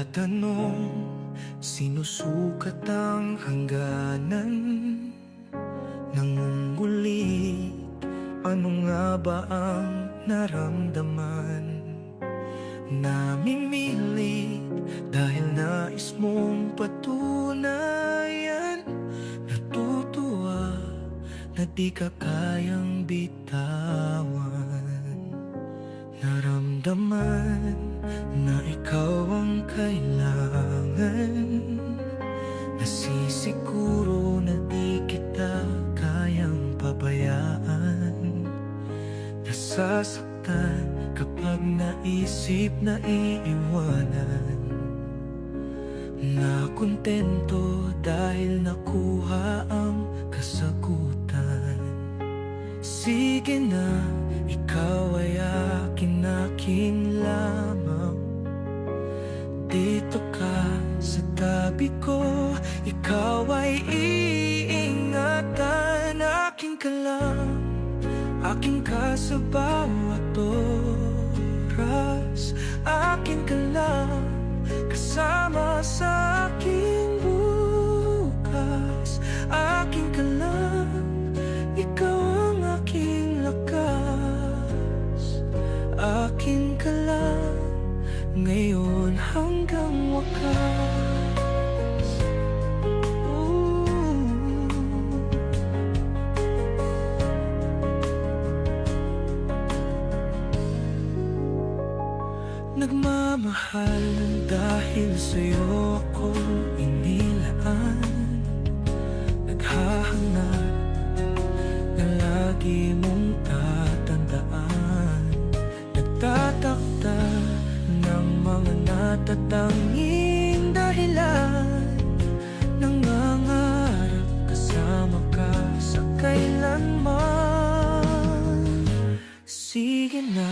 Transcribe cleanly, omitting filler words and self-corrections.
Nagtatanong, sinusukat ang hangganan. Nangungulit, ano nga ba ang naramdaman? Namimilit dahil nais mong patunayan. Natutuwa na di ka kayang bitawan. Naramdaman na ikaw ang kailangan. Nasisiguro na di kita kayang pabayaan. Nasasaktan kapag naisip na iiwanan. Nakontento dahil nakuha ang kasagutan. Sige na, ikaw ay akin lamang. Dito ka sa tabi ko, ikaw ay iingatan. Akin ka lang, akin ka sa bawat oras. Akin ka lang, kasama sa aking bukas. Akin ka lang, ikaw ang aking lakas. Akin ka lang, ngayon hanggang wakas. Nagmamahal dahil sa'yo ako inilaan. Naghahanap na lagi mong tatandaan. Nagtatakda ng mga natatanging dahilan. Nangangarap kasama ka sa kailanman. Sige na,